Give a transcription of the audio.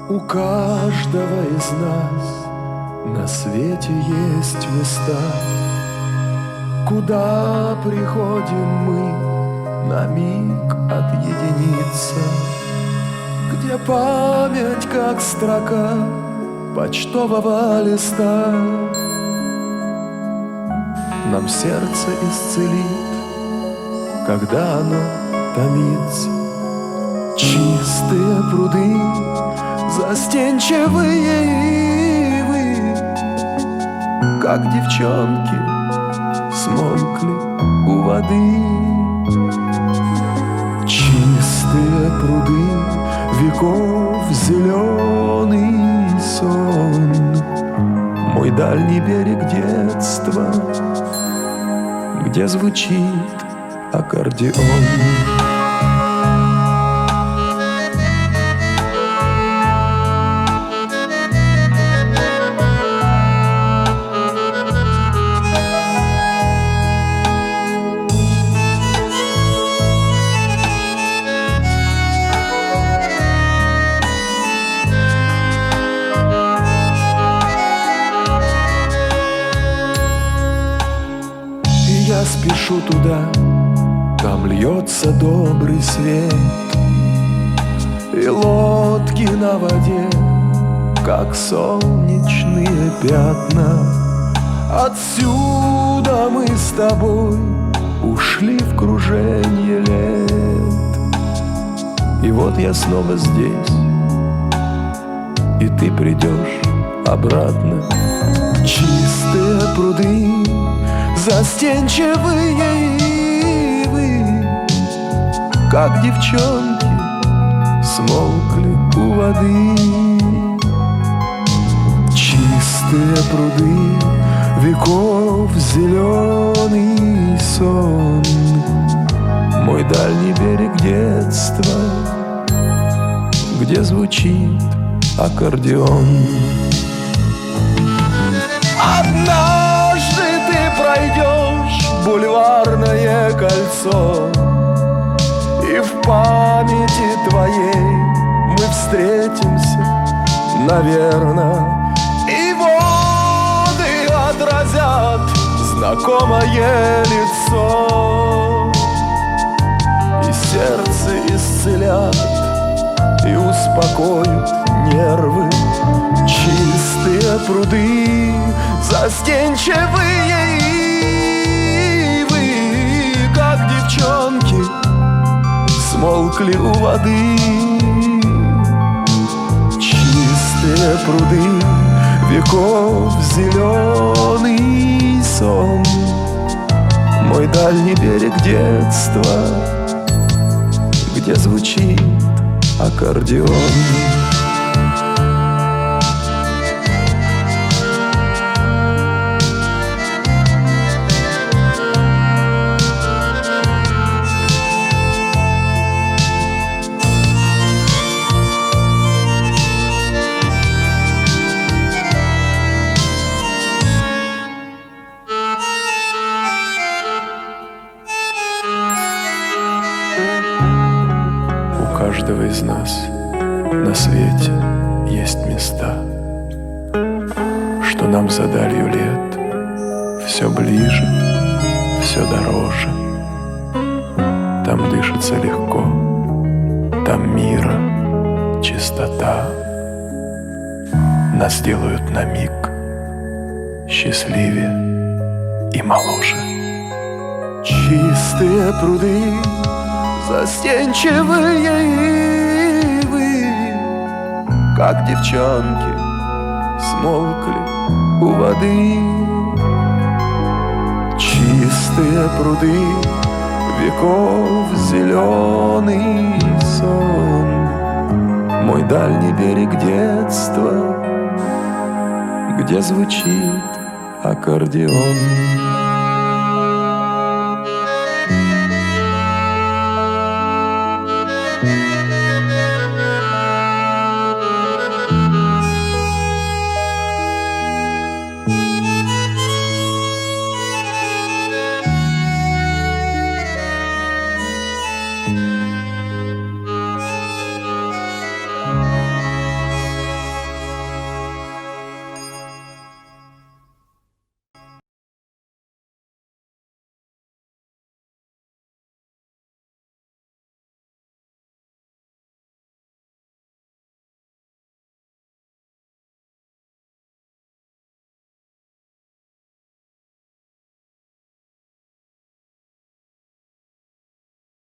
У каждого из нас на свете есть места, куда приходим мы на миг отъединиться, где память, как строка почтового листа, нам сердце исцелит, когда оно томится. Чистые пруды, застенчивые ивы, как девчонки, смолкли у воды. Чистые пруды, веков зеленый сон, мой дальний берег детства, где звучит аккордеон. Я спешу туда, там льется добрый свет, и лодки на воде, как солнечные пятна. Отсюда мы с тобой ушли в круженье лет, и вот я снова здесь, и ты придешь обратно. Чистые пруды, застенчивые ивы, как девчонки, смолкли у воды. Чистые пруды, веков зеленый сон, мой дальний берег детства, где звучит аккордеон. Однажды ты пройдешь бульварное кольцо, и в памяти твоей мы встретимся, наверно, и воды отразят знакомое лицо, и сердце исцелят, и успокоят нервы. Чистые пруды, застенчивые ивы, как девчонки, смолкли у воды. Чистые пруды, веков зеленый сон, мой дальний берег детства, где звучит аккордеон. У каждого из нас на свете есть места, что нам за далью лет все ближе, все дороже. Там дышится легко, там мира, чистота. Нас делают на миг счастливее и моложе. Чистые пруды, застенчивые ивы, как девчонки, смолкли у воды. Чистые пруды, веков зеленый сон, мой дальний берег детства, где звучит аккордеон.